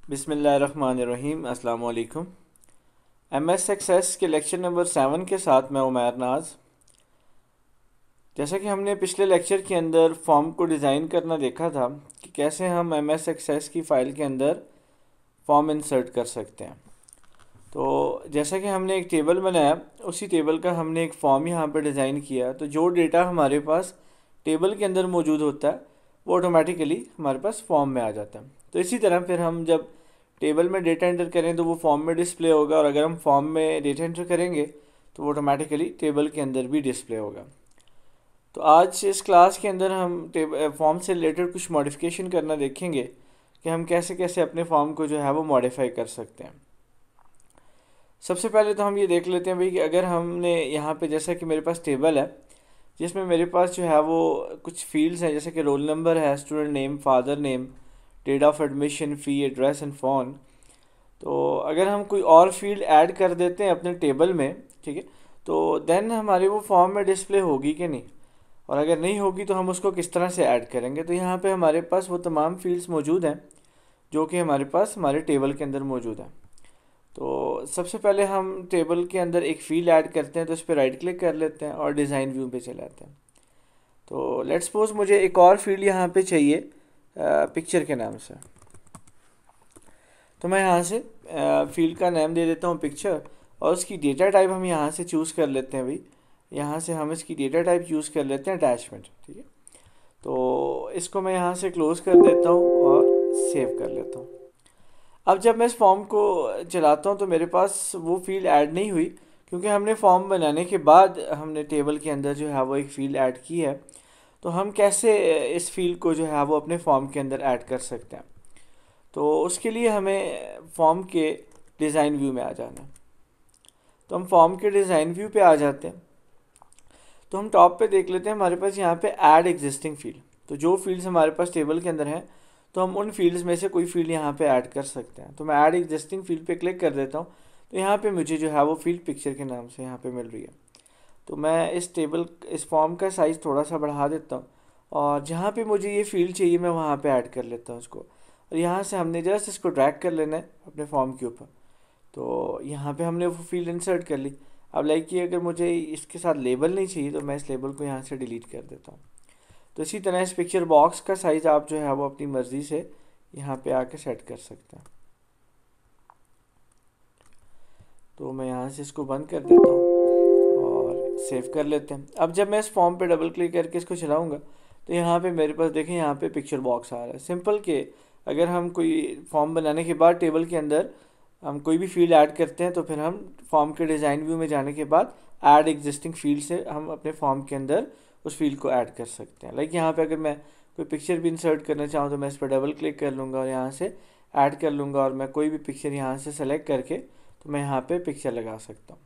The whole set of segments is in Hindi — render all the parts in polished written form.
बिस्मिल्लाहिर्रहमानिर्रहीम। अस्सलाम वालेकुम। MS एक्सेस के लेक्चर नंबर 7 के साथ मैं उमैर नाज। जैसा कि हमने पिछले लेक्चर के अंदर फॉर्म को डिज़ाइन करना देखा था कि कैसे हम MS एक्सेस की फ़ाइल के अंदर फॉर्म इंसर्ट कर सकते हैं। तो जैसा कि हमने एक टेबल बनाया, उसी टेबल का हमने एक फॉर्म यहाँ पर डिज़ाइन किया। तो जो डेटा हमारे पास टेबल के अंदर मौजूद होता है वो ऑटोमेटिकली हमारे पास फॉर्म में आ जाता है। तो इसी तरह फिर हम जब टेबल में डेटा एंटर करें तो वो फॉर्म में डिस्प्ले होगा, और अगर हम फॉर्म में डेटा एंटर करेंगे तो वो ऑटोमेटिकली टेबल के अंदर भी डिस्प्ले होगा। तो आज इस क्लास के अंदर हम फॉर्म से रिलेटेड कुछ मॉडिफिकेशन करना देखेंगे कि हम कैसे कैसे अपने फॉर्म को जो है वो मॉडिफाई कर सकते हैं। सबसे पहले तो हम ये देख लेते हैं भाई कि अगर हमने यहाँ पे, जैसा कि मेरे पास टेबल है जिसमें मेरे पास जो है वो कुछ फील्ड्स हैं, जैसे कि रोल नंबर है, student name, father name, date of admission, fee, address and phone. तो अगर हम कोई और फील्ड ऐड कर देते हैं अपने टेबल में, ठीक है, तो देन हमारे वो फॉर्म में डिस्प्ले होगी कि नहीं, और अगर नहीं होगी तो हम उसको किस तरह से ऐड करेंगे। तो यहाँ पे हमारे पास वो तमाम फील्ड्स मौजूद हैं जो कि हमारे पास हमारे टेबल के अंदर मौजूद हैं। तो सबसे पहले हम टेबल के अंदर एक फील्ड ऐड करते हैं, तो उस पर राइट क्लिक कर लेते हैं और डिज़ाइन व्यू पे चले आते हैं। तो लेट्स सपोज मुझे एक और फील्ड यहाँ पे चाहिए पिक्चर के नाम से। तो मैं यहाँ से फील्ड का नाम दे देता हूँ पिक्चर, और उसकी डेटा टाइप हम यहाँ से चूज़ कर लेते हैं भाई। यहाँ से हम इसकी डेटा टाइप यूज़ कर लेते हैं अटैचमेंट, ठीक है। तो इसको मैं यहाँ से क्लोज़ कर देता हूँ और सेव कर लेता हूँ। अब जब मैं इस फॉर्म को चलाता हूँ तो मेरे पास वो फील्ड ऐड नहीं हुई, क्योंकि हमने फॉर्म बनाने के बाद हमने टेबल के अंदर जो है वो एक फ़ील्ड ऐड की है। तो हम कैसे इस फील्ड को जो है वो अपने फॉर्म के अंदर ऐड कर सकते हैं। तो उसके लिए हमें फॉर्म के डिज़ाइन व्यू में आ जाना है। तो हम फॉर्म के डिज़ाइन व्यू पे आ जाते हैं। तो हम टॉप पे देख लेते हैं, हमारे पास यहाँ पे ऐड एग्जिस्टिंग फील्ड। तो जो फील्ड्स हमारे पास टेबल के अंदर हैं, तो हम उन फील्ड्स में से कोई फील्ड यहाँ पे ऐड कर सकते हैं। तो मैं ऐड एग्जिस्टिंग फील्ड पे क्लिक कर देता हूँ। तो यहाँ पे मुझे जो है वो फील्ड पिक्चर के नाम से यहाँ पे मिल रही है। तो मैं इस फॉर्म का साइज़ थोड़ा सा बढ़ा देता हूँ, और जहाँ पे मुझे ये फील्ड चाहिए मैं वहाँ पे ऐड कर लेता हूँ उसको। और यहाँ से हमने जस्ट इसको ड्रैग कर लेना है अपने फॉर्म के ऊपर। तो यहाँ पे हमने वो फील्ड इंसर्ट कर ली। अब लाइक कि अगर मुझे इसके साथ लेबल नहीं चाहिए तो मैं इस लेबल को यहाँ से डिलीट कर देता हूँ। तो इसी तरह इस पिक्चर बॉक्स का साइज़ आप जो है वो अपनी मर्ज़ी से यहाँ पे आके सेट कर सकते हैं। तो मैं यहाँ से इसको बंद कर देता हूँ और सेव कर लेते हैं। अब जब मैं इस फॉर्म पे डबल क्लिक करके इसको चलाऊँगा तो यहाँ पे मेरे पास देखें, यहाँ पे पिक्चर बॉक्स आ रहा है। सिंपल के अगर हम कोई फॉर्म बनाने के बाद टेबल के अंदर हम कोई भी फील्ड ऐड करते हैं, तो फिर हम फॉर्म के डिज़ाइन व्यू में जाने के बाद ऐड एग्जिस्टिंग फील्ड से हम अपने फॉर्म के अंदर उस फील्ड को ऐड कर सकते हैं। लाइक यहाँ पे अगर मैं कोई पिक्चर भी इंसर्ट करना चाहूँ तो मैं इस पर डबल क्लिक कर लूँगा और यहाँ से ऐड कर लूँगा, और मैं कोई भी पिक्चर यहाँ से सेलेक्ट करके तो मैं यहाँ पे पिक्चर लगा सकता हूँ।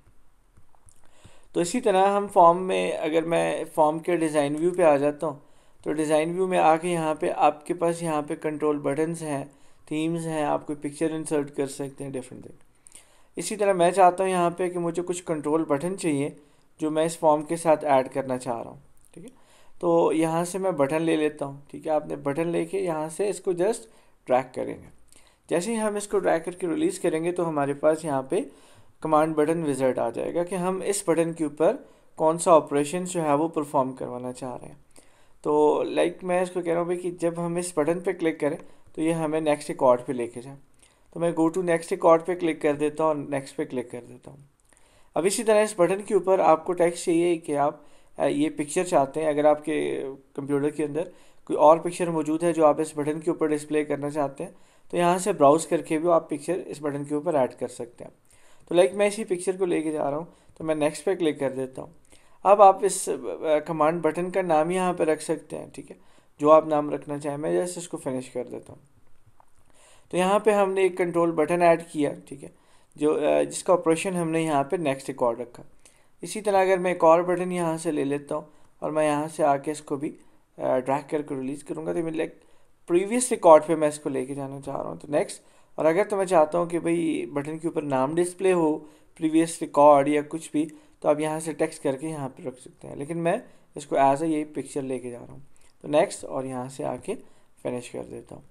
तो इसी तरह हम फॉर्म में, अगर मैं फॉर्म के डिज़ाइन व्यू पे आ जाता हूँ, तो डिज़ाइन व्यू में आके यहाँ पे आपके पास यहाँ पे कंट्रोल बटन्स हैं, थीम्स हैं, आप कोई पिक्चर इंसर्ट कर सकते हैं, डिफरेंट थिंग। इसी तरह मैं चाहता हूँ यहाँ पे कि मुझे कुछ कंट्रोल बटन चाहिए जो मैं इस फॉर्म के साथ ऐड करना चाह रहा हूँ, ठीक है। तो यहाँ से मैं बटन ले लेता हूँ, ठीक है। आपने बटन लेके यहाँ से इसको जस्ट ड्रैग करेंगे। जैसे ही हम इसको ड्रैग करके रिलीज़ करेंगे तो हमारे पास यहाँ पे कमांड बटन विज़िट आ जाएगा कि हम इस बटन के ऊपर कौन सा ऑपरेशन जो है वो परफॉर्म करवाना चाह रहे हैं। तो लाइक मैं इसको कह रहा हूँ भाई कि जब हम इस बटन पे क्लिक करें तो ये हमें नेक्स्ट रिकॉर्ड पे लेके जाए। तो मैं गो टू नेक्स्ट रिकॉर्ड पे क्लिक कर देता हूँ और नेक्स्ट पे क्लिक कर देता हूँ। अब इसी तरह इस बटन के ऊपर आपको टेक्स्ट चाहिए कि आप ये पिक्चर चाहते हैं। अगर आपके कंप्यूटर के अंदर कोई और पिक्चर मौजूद है जो आप इस बटन के ऊपर डिस्प्ले करना चाहते हैं, तो यहाँ से ब्राउज़ करके भी आप पिक्चर इस बटन के ऊपर ऐड कर सकते हैं। तो लाइक मैं इसी पिक्चर को लेके जा रहा हूँ, तो मैं नेक्स्ट पे क्लिक कर देता हूँ। अब आप इस कमांड बटन का नाम यहाँ पे रख सकते हैं, ठीक है, जो आप नाम रखना चाहें। मैं जैसे इसको फिनिश कर देता हूँ। तो यहाँ पे हमने एक कंट्रोल बटन ऐड किया, ठीक है, जो जिसका ऑपरेशन हमने यहाँ पे नेक्स्ट रिकॉर्ड रखा। इसी तरह अगर मैं एक और बटन यहाँ से ले लेता हूँ और मैं यहाँ से आके इसको भी ड्रैग करके रिलीज़ करूँगा, तो मेरे लाइक प्रीवियस रिकॉर्ड पे मैं इसको लेके जाना चाह रहा हूँ, तो नेक्स्ट। और अगर तो मैं चाहता हूँ कि भाई बटन के ऊपर नाम डिस्प्ले हो, प्रीवियस रिकॉर्ड या कुछ भी, तो आप यहाँ से टेक्स्ट करके यहाँ पे रख सकते हैं। लेकिन मैं इसको एज ए यही पिक्चर लेके जा रहा हूँ, तो नेक्स्ट और यहाँ से आके फिनिश कर देता हूँ।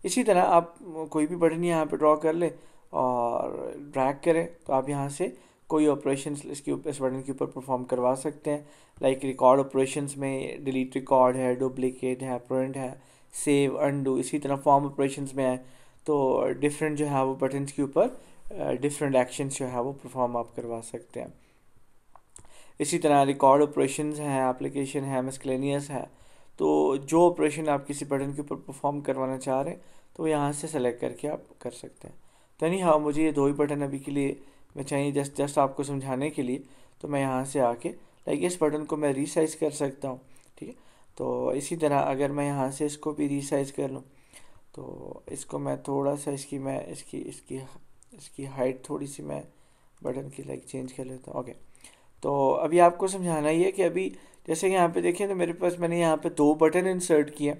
इसी तरह आप कोई भी बटन यहाँ पे ड्रॉ कर ले और ड्रैग करें तो आप यहाँ से कोई ऑपरेशंस इसके ऊपर, इस बटन के ऊपर परफॉर्म करवा सकते हैं। लाइक रिकॉर्ड ऑपरेशंस में डिलीट रिकॉर्ड है, डुप्लीकेट है, प्रिंट है, सेव, अनडू। इसी तरह फॉर्म ऑपरेशंस में है तो डिफरेंट जो है वो बटन्स के ऊपर डिफरेंट एक्शंस जो है वो परफॉर्म आप करवा सकते हैं। इसी तरह रिकॉर्ड ऑपरेशंस हैं, एप्लीकेशन है, मिसलेनियस है। तो जो ऑपरेशन आप किसी बटन के ऊपर परफॉर्म करवाना चाह रहे हैं तो यहाँ से सेलेक्ट करके आप कर सकते हैं। तो नहीं, हाँ, मुझे ये दो ही बटन अभी के लिए मैं चाहिए जस्ट आपको समझाने के लिए। तो मैं यहाँ से आके लाइक इस बटन को मैं रीसाइज़ कर सकता हूँ, ठीक है। तो इसी तरह अगर मैं यहाँ से इसको भी रीसाइज़ कर लूँ तो इसको मैं थोड़ा सा इसकी हाइट थोड़ी सी मैं बटन की लाइक चेंज कर लेता हूँ। ओके, तो अभी आपको समझाना ही है कि अभी जैसे यहाँ पे देखें तो मेरे पास मैंने यहाँ पे दो बटन इंसर्ट किए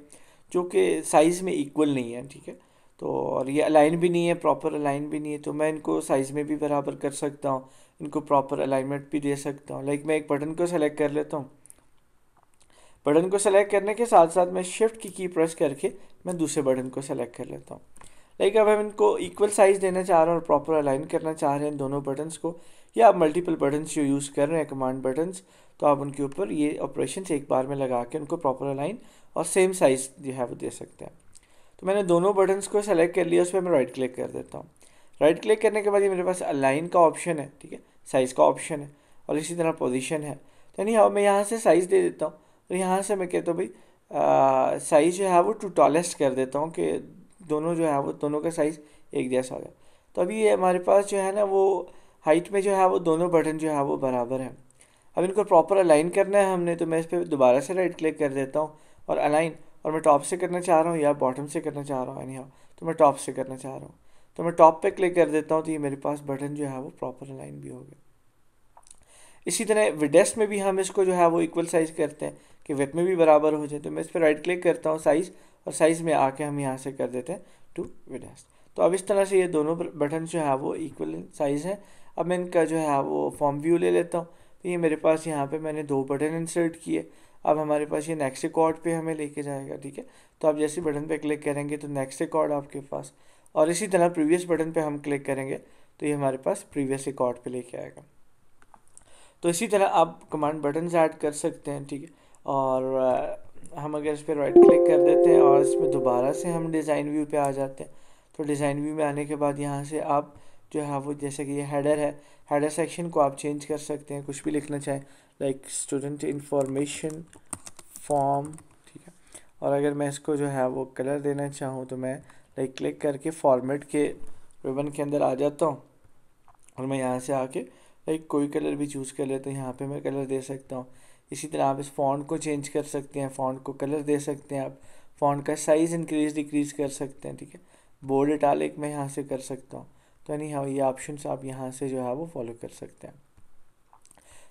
जो कि साइज़ में इक्वल नहीं है, ठीक है। तो और ये अलाइन भी नहीं है, प्रॉपर अलाइन भी नहीं है। तो मैं इनको साइज़ में भी बराबर कर सकता हूँ, इनको प्रॉपर अलाइनमेंट भी दे सकता हूँ। लाइक मैं एक बटन को सेलेक्ट कर लेता हूँ, बटन को सेलेक्ट करने के साथ साथ मैं शिफ्ट की प्रेस करके मैं दूसरे बटन को सेलेक्ट कर लेता हूँ। लाइक अब हम इनको इक्वल साइज़ देना चाह रहे हैं और प्रॉपर अलाइन करना चाह रहे हैं दोनों बटन्स को, या आप मल्टीपल बटन्स जो यूज़ कर रहे हैं कमांड बटन्स, तो आप उनके ऊपर ये ऑपरेशंस एक बार में लगा के उनको प्रॉपर अलाइन और सेम साइज़ जो है वो दे सकते हैं। तो मैंने दोनों बटन्स को सेलेक्ट कर लिया, उस पर मैं राइट क्लिक कर देता हूँ। राइट क्लिक करने के बाद ये मेरे पास अलाइन का ऑप्शन है, ठीक है, साइज़ का ऑप्शन है और इसी तरह पोजीशन है। तो नहीं, हाँ, मैं यहाँ से साइज़ दे देता हूँ और यहाँ से मैं कहता हूँ भाई साइज़ जो है वो टू टॉलेस्ट कर देता हूँ कि दोनों जो है वो दोनों का साइज़ एक जैसा हो जाए। तो अभी ये हमारे पास जो है ना वो हाइट में जो है वो दोनों बटन जो है वो बराबर हैं। अब इनको प्रॉपर अलाइन करना है हमने, तो मैं इस पर दोबारा से राइट क्लिक कर देता हूँ और अलाइन, और मैं टॉप से करना चाह रहा हूँ या बॉटम से करना चाह रहा हूँ, यानी हाँ, तो मैं टॉप से करना चाह रहा हूँ तो मैं टॉप पे क्लिक कर देता हूँ। तो ये मेरे पास बटन जो है वो प्रॉपर अलाइन भी हो गए। इसी तरह विडेस्ट में भी हम इसको जो है वो इक्वल साइज़ करते हैं कि विड्थ में भी बराबर हो जाए। तो मैं इस पर राइट क्लिक करता हूँ साइज़, और साइज़ में आके हम यहाँ से कर देते हैं टू विडेस्ट। तो अब इस तरह से ये दोनों बटन जो है वो इक्वल साइज़ है। अब मैं इनका जो है वो फॉर्म व्यू ले लेता हूँ। तो ये मेरे पास यहाँ पे मैंने दो बटन इंसर्ट किए। अब हमारे पास ये नेक्स्ट रिकॉर्ड पे हमें लेके जाएगा, ठीक है। तो आप जैसे बटन पे क्लिक करेंगे तो नेक्स्ट रिकॉर्ड आपके पास, और इसी तरह प्रीवियस बटन पे हम क्लिक करेंगे तो ये हमारे पास प्रीवियस रिकॉर्ड पे लेके आएगा। तो इसी तरह आप कमांड बटन ऐड कर सकते हैं, ठीक है। और हम अगर इस पर राइट क्लिक कर देते हैं और इसमें दोबारा से हम डिज़ाइन व्यू पे आ जाते हैं, तो डिज़ाइन व्यू में आने के बाद यहाँ से आप जो है वो जैसे कि ये हेडर है, हेडर सेक्शन को आप चेंज कर सकते हैं, कुछ भी लिखना चाहें, लाइक स्टूडेंट इंफॉर्मेशन फॉर्म, ठीक है। और अगर मैं इसको जो है वो कलर देना चाहूँ तो मैं लाइक क्लिक करके फॉर्मेट के रिबन के अंदर आ जाता हूँ और मैं यहाँ से आके लाइक कोई कलर भी चूज़ कर लेता हूँ, यहाँ पे मैं कलर दे सकता हूँ। इसी तरह आप इस फॉन्ट को चेंज कर सकते हैं, फॉन्ट को कलर दे सकते हैं, आप फॉन्ट का साइज़ इंक्रीज डिक्रीज कर सकते हैं, ठीक है। बोल्ड इटालिक मैं यहाँ से कर सकता हूँ। तो यानी हाँ, ये ऑप्शंस आप यहाँ से जो है वो फॉलो कर सकते हैं।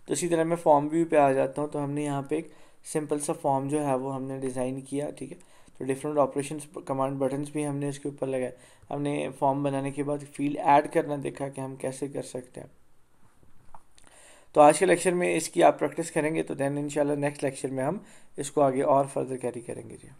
तो इसी तरह मैं फॉर्म व्यू पे आ जाता हूँ। तो हमने यहाँ पे एक सिंपल सा फॉर्म जो है वो हमने डिज़ाइन किया, ठीक है। तो डिफरेंट ऑपरेशंस कमांड बटन्स भी हमने इसके ऊपर लगाए। हमने फॉर्म बनाने के बाद फील्ड ऐड करना देखा कि हम कैसे कर सकते हैं। तो आज के लेक्चर में इसकी आप प्रैक्टिस करेंगे तो देन इंशाल्लाह नेक्स्ट लेक्चर में हम इसको आगे और फर्दर कैरी करेंगे जी।